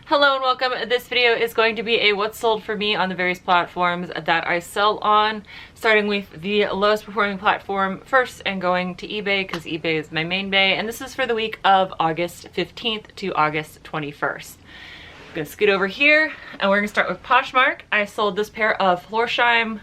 Hello and welcome. This video is going to be a what's sold for me on the various platforms that I sell on, starting with the lowest performing platform first and going to eBay because eBay is my main bay, and this is for the week of August 15th to August 21st. I'm gonna scoot over here and we're gonna start with Poshmark. I sold this pair of Florsheim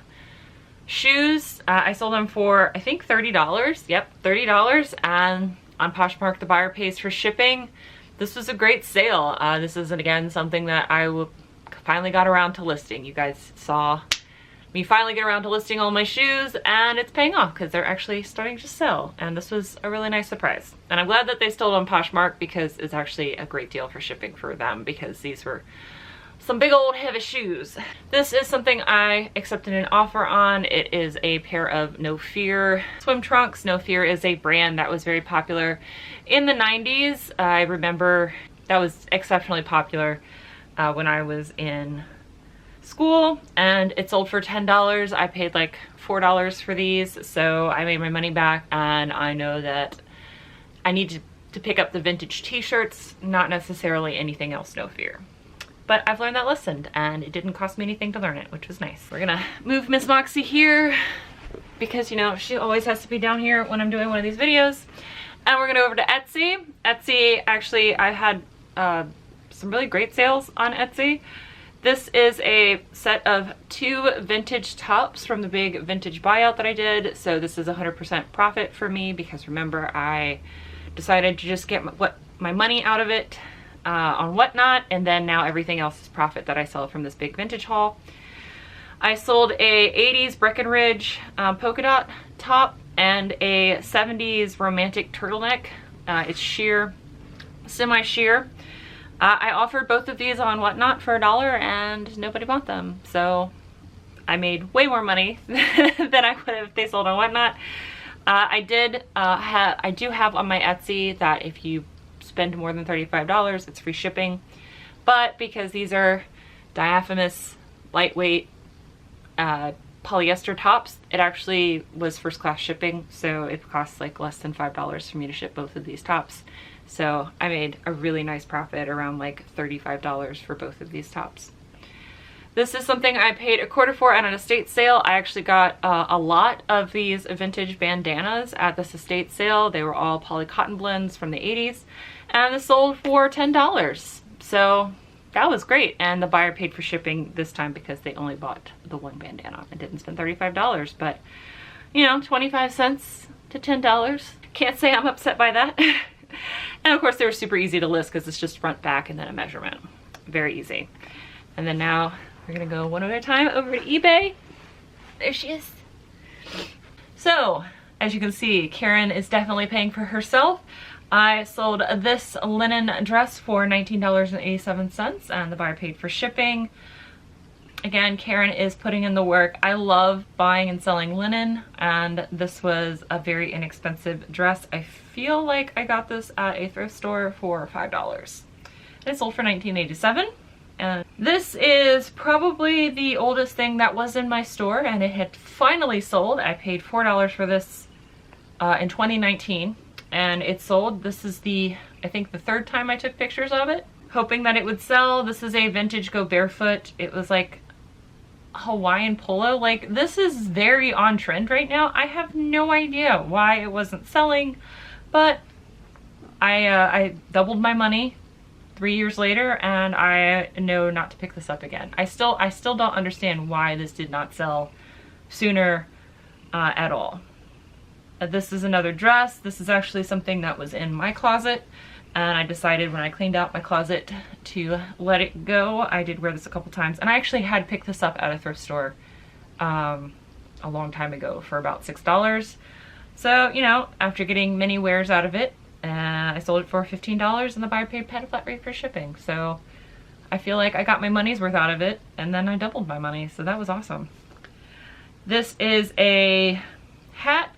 shoes. I sold them for I think $30. Yep, $30, and on Poshmark the buyer pays for shipping. This was a great sale. This is, again, something that I finally got around to listing. You guys saw me finally get around to listing all my shoes, and it's paying off because they're actually starting to sell. And this was a really nice surprise. And I'm glad that they sold on Poshmark because it's actually a great deal for shipping for them, because these were some big old heavy shoes. This is something I accepted an offer on. It is a pair of No Fear swim trunks. No Fear is a brand that was very popular in the 90s. I remember that was exceptionally popular when I was in school, and it sold for $10. I paid like $4 for these, so I made my money back, and I know that I need to pick up the vintage t-shirts, not necessarily anything else No Fear. But I've learned that lesson, and it didn't cost me anything to learn it, which was nice. We're gonna move Miss Moxie here because, you know, she always has to be down here when I'm doing one of these videos. And we're gonna go over to Etsy. Etsy, actually, I had some really great sales on Etsy. This is a set of 2 vintage tops from the big vintage buyout that I did. So this is 100% profit for me because, remember, I decided to just get my money out of it on Whatnot, and then now everything else is profit that I sell from this big vintage haul. I sold a 80s Breckenridge polka dot top and a 70s romantic turtleneck. It's sheer, semi-sheer. I offered both of these on Whatnot for $1 and nobody bought them. So I made way more money than I would have if they sold on Whatnot. I do have on my Etsy that if you spend more than $35, it's free shipping. But because these are diaphanous, lightweight polyester tops, it actually was first class shipping, so it costs like less than $5 for me to ship both of these tops. So I made a really nice profit, around like $35 for both of these tops. This is something I paid $1/4 for at an estate sale. I actually got a lot of these vintage bandanas at this estate sale. They were all poly cotton blends from the 80s, and this sold for $10. So that was great, and the buyer paid for shipping this time because they only bought the one bandana and didn't spend $35, but you know, 25 cents to $10. Can't say I'm upset by that. And of course they were super easy to list because it's just front, back, and then a measurement. Very easy. And then now we're gonna go one at a time over to eBay. There she is. So, as you can see, Karen is definitely paying for herself. I sold this linen dress for $19.87, and the buyer paid for shipping. Again, Karen is putting in the work. I love buying and selling linen, and this was a very inexpensive dress. I feel like I got this at a thrift store for $5. It sold for $19.87. And this is probably the oldest thing that was in my store, and it had finally sold. I paid $4 for this in 2019, and it sold. This is I think the 3rd time I took pictures of it, hoping that it would sell. This is a vintage Go Barefoot. It was like Hawaiian polo. Like, this is very on trend right now. I have no idea why it wasn't selling, but I doubled my money 3 years later, and I know not to pick this up again. I still don't understand why this did not sell sooner at all. This is another dress. This is actually something that was in my closet, and I decided when I cleaned out my closet to let it go. I did wear this a couple times, and I actually had picked this up at a thrift store a long time ago for about $6. So, you know, after getting many wears out of it, I sold it for $15, and the buyer paid a flat rate for shipping. So I feel like I got my money's worth out of it, and then I doubled my money, so that was awesome. This is a hat.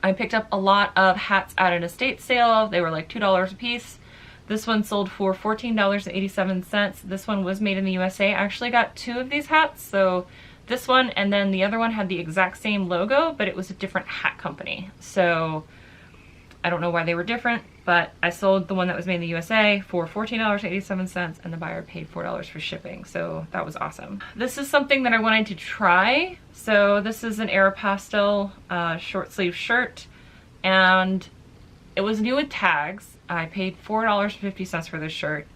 I picked up a lot of hats at an estate sale. They were like $2 a piece. This one sold for $14.87. This one was made in the USA. I actually got 2 of these hats, so this one and then the other one had the exact same logo, but it was a different hat company. So I don't know why they were different. but I sold the one that was made in the USA for $14.87 and the buyer paid $4 for shipping. So that was awesome. This is something that I wanted to try. So this is an Aeropostale short sleeve shirt, and it was new with tags. I paid $4.50 for this shirt.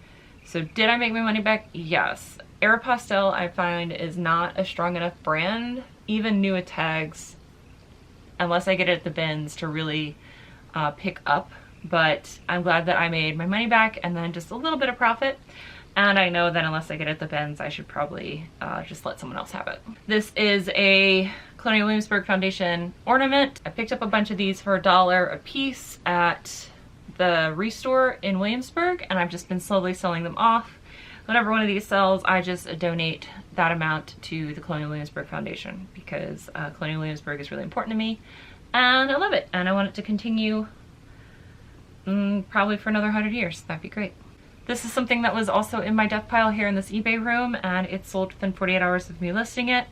So did I make my money back? Yes. Aeropostale, I find, is not a strong enough brand, even new with tags, unless I get it at the bins, to really pick up. But I'm glad that I made my money back and then just a little bit of profit. And I know that unless I get it at the bins, I should probably just let someone else have it. This is a Colonial Williamsburg Foundation ornament. I picked up a bunch of these for $1 a piece at the Restore in Williamsburg, and I've just been slowly selling them off. Whenever one of these sells, I just donate that amount to the Colonial Williamsburg Foundation, because Colonial Williamsburg is really important to me and I love it, and I want it to continue probably for another 100 years. That'd be great. This is something that was also in my death pile here in this eBay room, and it sold within 48 hours of me listing it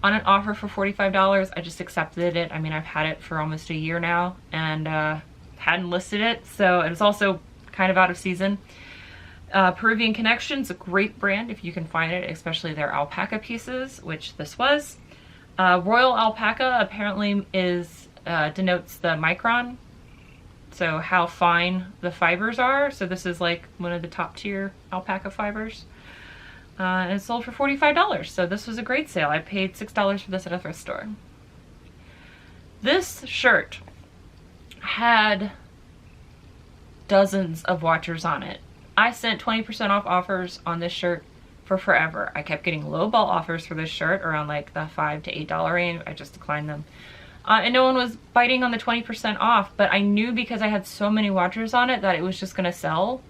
on an offer for $45. I just accepted it. I mean, I've had it for almost a year now and hadn't listed it, so it was also kind of out of season. Peruvian Connection's a great brand if you can find it, especially their alpaca pieces, which this was. Royal Alpaca apparently denotes the micron, so how fine the fibers are. So this is like one of the top tier alpaca fibers. And it sold for $45, so this was a great sale. I paid $6 for this at a thrift store. This shirt had dozens of watchers on it. I sent 20% off offers on this shirt for forever. I kept getting lowball offers for this shirt around like the $5 to $8 range. I just declined them. And no one was biting on the 20% off, but I knew because I had so many watchers on it that it was just gonna sell.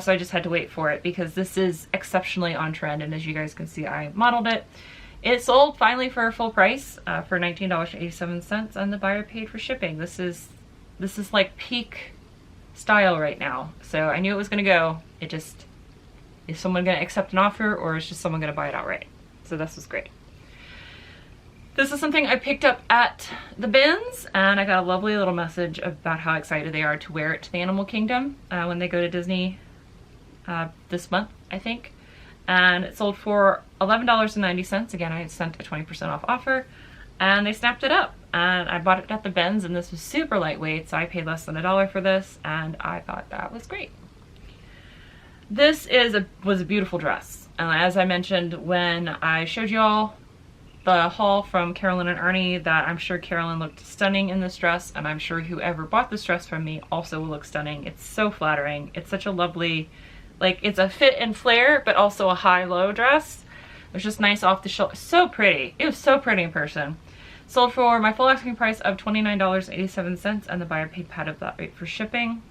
So I just had to wait for it because this is exceptionally on trend, and as you guys can see, I modeled it. It sold finally for full price for $19.87, and the buyer paid for shipping. This is like peak style right now. So I knew it was gonna go. It just, is someone gonna accept an offer, or is just someone gonna buy it outright? So this was great. This is something I picked up at the bins, and I got a lovely little message about how excited they are to wear it to the Animal Kingdom when they go to Disney this month, I think. And it sold for $11.90. Again, I had sent a 20% off offer, and they snapped it up. And I bought it at the bins, and this was super lightweight, so I paid less than $1 for this, and I thought that was great. This was a beautiful dress. As I mentioned when I showed y'all the haul from Carolyn and Ernie, that I'm sure Carolyn looked stunning in this dress, and I'm sure whoever bought this dress from me also will look stunning. It's so flattering. It's such a lovely, like, it's a fit and flare, but also a high-low dress. It was just nice off the shoulder. So pretty. It was so pretty in person. Sold for my full asking price of $29.87, and the buyer paid part of that rate for shipping.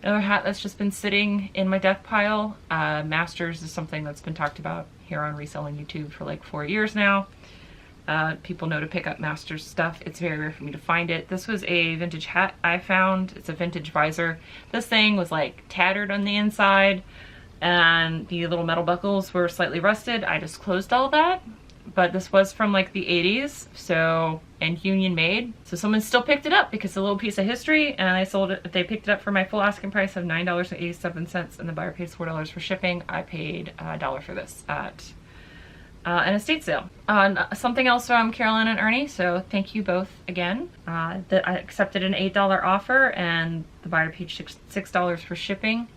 Another hat that's just been sitting in my death pile. Masters is something that's been talked about here on Reselling YouTube for like 4 years now. People know to pick up Masters stuff. It's very rare for me to find it. This was a vintage hat I found. It's a vintage visor. This thing was like tattered on the inside, and the little metal buckles were slightly rusted. I just closed all that. But this was from like the 80s, so, and union made. So someone still picked it up because it's a little piece of history, and I sold it, they picked it up for my full asking price of $9.87, and the buyer pays $4 for shipping. I paid $1 for this at an estate sale. Something else from Carolyn and Ernie, so thank you both again. That I accepted an $8 offer, and the buyer paid $6 for shipping,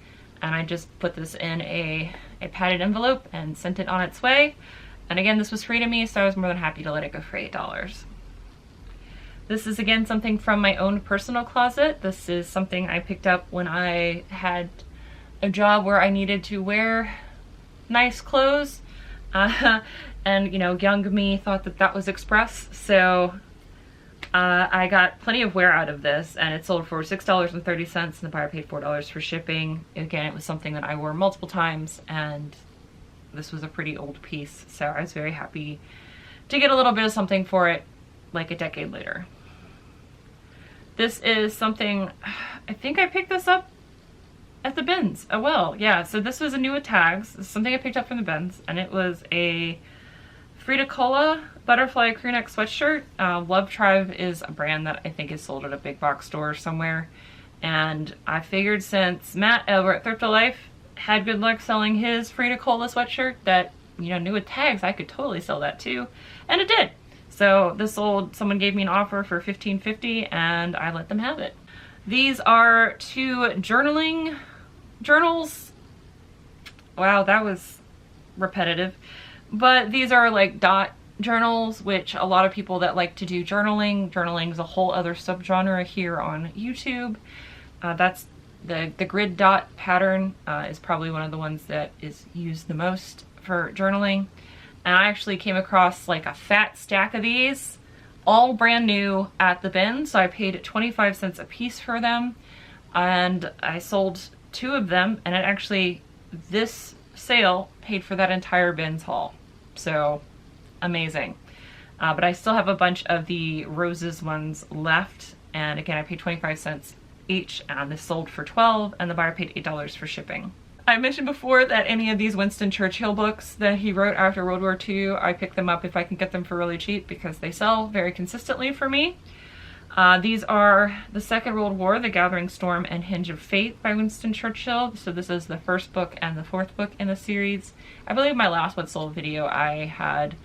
and I just put this in a padded envelope and sent it on its way. And again, this was free to me, so I was more than happy to let it go for $8. This is again something from my own personal closet. This is something I picked up when I had a job where I needed to wear nice clothes. And you know, young me thought that that was express, so I got plenty of wear out of this, and it sold for $6.30, and the buyer paid $4 for shipping. Again, it was something that I wore multiple times, and this was a pretty old piece, so I was very happy to get a little bit of something for it like a decade later. This is something, I think I picked this up at the bins. Oh well, yeah, so this was a new with tags. This is something I picked up from the bins, and it was a Frida Kahlo butterfly crewneck sweatshirt. Love Tribe is a brand that I think is sold at a big box store somewhere, And I figured since Matt over at Thrift of Life had good luck selling his Frida Cola sweatshirt that, you know, new with tags, I could totally sell that too. And it did. So this sold, someone gave me an offer for $15.50 and I let them have it. These are 2 journals. Wow, that was repetitive. But these are like dot journals, which a lot of people that like to do journaling. Journaling is a whole other subgenre here on YouTube. That's the grid dot pattern is probably one of the ones that is used the most for journaling. And I actually came across like a fat stack of these, all brand new at the bin. So I paid 25 cents a piece for them. And I sold 2 of them, and it actually, this sale paid for that entire bin's haul. So amazing. But I still have a bunch of the roses ones left. And again, I paid 25 cents each, and this sold for $12, and the buyer paid $8 for shipping. I mentioned before that any of these Winston Churchill books that he wrote after World War II, I pick them up if I can get them for really cheap because they sell very consistently for me. These are The Second World War, The Gathering Storm, and Hinge of Fate by Winston Churchill. So this is the 1st book and the 4th book in the series. I believe my last What Sold video, I had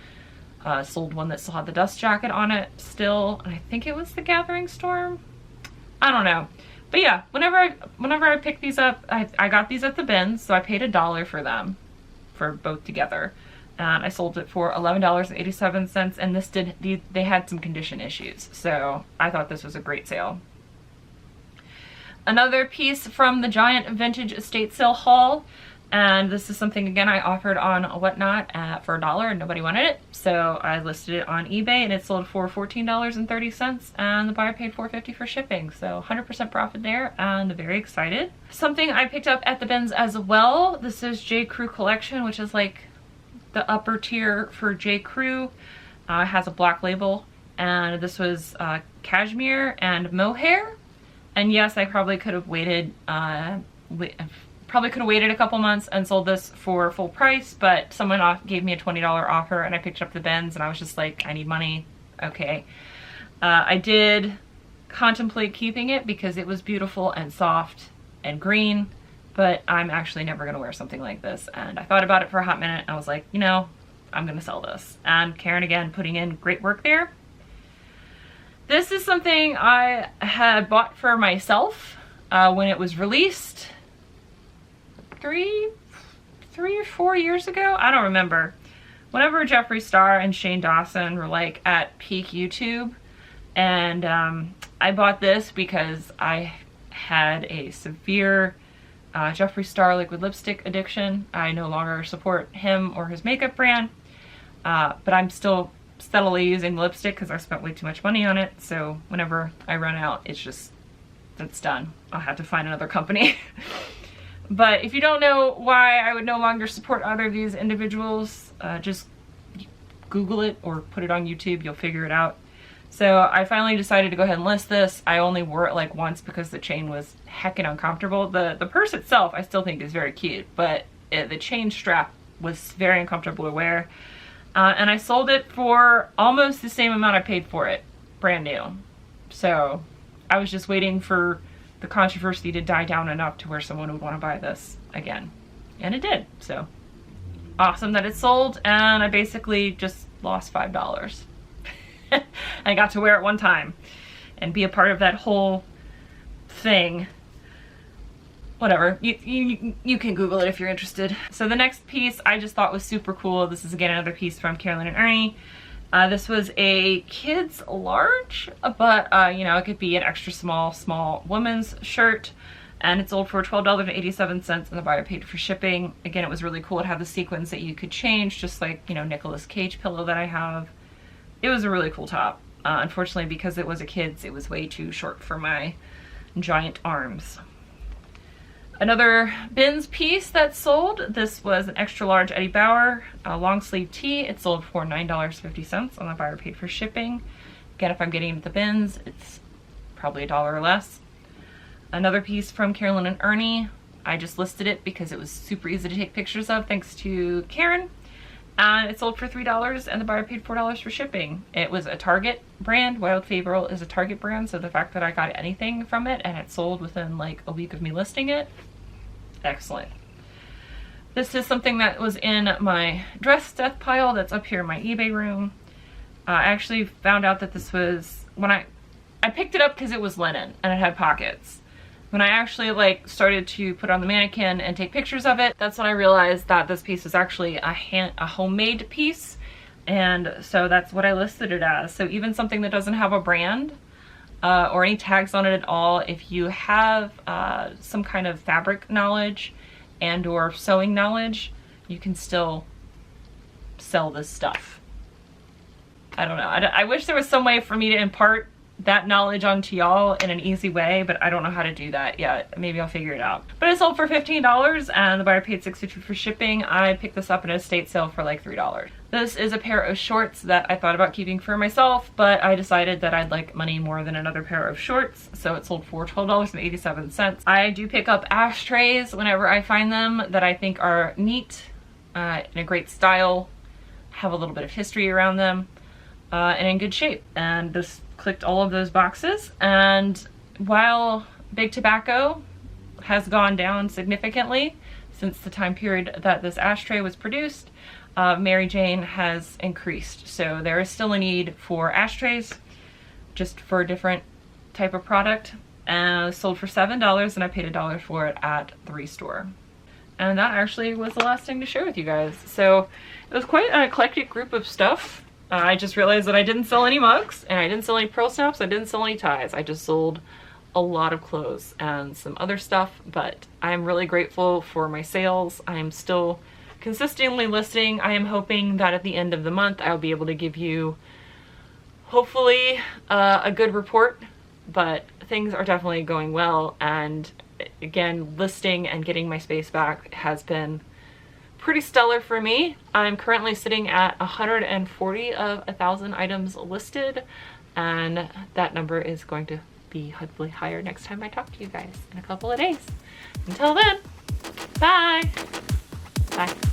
sold one that still had the dust jacket on it still. And I think it was The Gathering Storm. I don't know. But yeah, whenever I pick these up, I got these at the bin, so I paid $1 for them, for both together. And I sold it for $11.87, and this they had some condition issues, so I thought this was a great sale. Another piece from the Giant Vintage Estate Sale haul, and this is something, again, I offered on Whatnot for $1 and nobody wanted it, so I listed it on eBay and it sold for $14.30, and the buyer paid $4.50 for shipping, so 100% profit there, and very excited. Something I picked up at the bins as well, this is JCrew Collection, which is like the upper tier for JCrew. It has a black label, and this was cashmere and mohair, and yes, I probably could have waited a couple months and sold this for full price, but someone gave me a $20 offer and I picked up the bins and I was just like, I need money. Okay. I did contemplate keeping it because it was beautiful and soft and green, but I'm actually never going to wear something like this. And I thought about it for a hot minute and I was like, you know, I'm going to sell this. And Karen, again, putting in great work there. This is something I had bought for myself when it was released. 3 or 4 years ago? I don't remember. Whenever Jeffree Star and Shane Dawson were like at peak YouTube, and I bought this because I had a severe Jeffree Star liquid lipstick addiction. I no longer support him or his makeup brand, but I'm still steadily using lipstick because I spent way too much money on it. So whenever I run out, it's done. I'll have to find another company. But if you don't know why I would no longer support either of these individuals, just Google it or put it on YouTube, you'll figure it out. So I finally decided to go ahead and list this. I only wore it like once because the chain was heckin' uncomfortable. The purse itself I still think is very cute, but the chain strap was very uncomfortable to wear. And I sold it for almost the same amount I paid for it, brand new. So I was just waiting for the controversy to die down enough to where someone would want to buy this again. And it did, so awesome that it sold, and I basically just lost $5. I got to wear it one time and be a part of that whole thing. Whatever, you can Google it if you're interested. So the next piece I just thought was super cool. This is again another piece from Carolyn and Ernie. This was a kid's large, but you know, it could be an extra small woman's shirt, and it sold for $12.87, and the buyer paid for shipping. Again, it was really cool. It had the sequins that you could change, just like, you know, Nicolas Cage pillow that I have. It was a really cool top. Unfortunately, because it was a kid's, it was way too short for my giant arms. Another bins piece that sold, this was an extra large Eddie Bauer long sleeve tee. It sold for $9.50, and the buyer paid for shipping. Again, if I'm getting it at the bins, it's probably $1 or less. Another piece from Carolyn and Ernie. I just listed it because it was super easy to take pictures of, thanks to Karen. and it sold for $3 and the buyer paid $4 for shipping. It was a Target brand. Wild Fable is a Target brand, so the fact that I got anything from it and it sold within like a week of me listing it, excellent. This is something that was in my dress death pile that's up here in my eBay room. I actually found out that this was, when I picked it up because it was linen and it had pockets. When I actually like started to put on the mannequin and take pictures of it, that's when I realized that this piece is actually a homemade piece. And so that's what I listed it as. So even something that doesn't have a brand or any tags on it at all, if you have some kind of fabric knowledge and or sewing knowledge, you can still sell this stuff. I don't know. I wish there was some way for me to impart that knowledge onto y'all in an easy way, but I don't know how to do that yet. Maybe I'll figure it out. But it sold for $15 and the buyer paid $6.50 for shipping. I picked this up at an estate sale for like $3. This is a pair of shorts that I thought about keeping for myself, but I decided that I'd like money more than another pair of shorts, so it sold for $12.87. I do pick up ashtrays whenever I find them that I think are neat, in a great style, have a little bit of history around them, and in good shape. And this clicked all of those boxes. And while Big Tobacco has gone down significantly since the time period that this ashtray was produced, Mary Jane has increased. So there is still a need for ashtrays, just for a different type of product. Sold for $7 and I paid $1 for it at the restore. And that actually was the last thing to share with you guys. So it was quite an eclectic group of stuff. I just realized that I didn't sell any mugs and I didn't sell any pearl snaps. I didn't sell any ties. I just sold a lot of clothes and some other stuff, but I'm really grateful for my sales. I'm still consistently listing. I am hoping that at the end of the month, I'll be able to give you hopefully a good report, but things are definitely going well. And again, listing and getting my space back has been pretty stellar for me. I'm currently sitting at 140 of 1,000 items listed, and that number is going to be hopefully higher next time I talk to you guys in a couple of days. Until then, bye. Bye.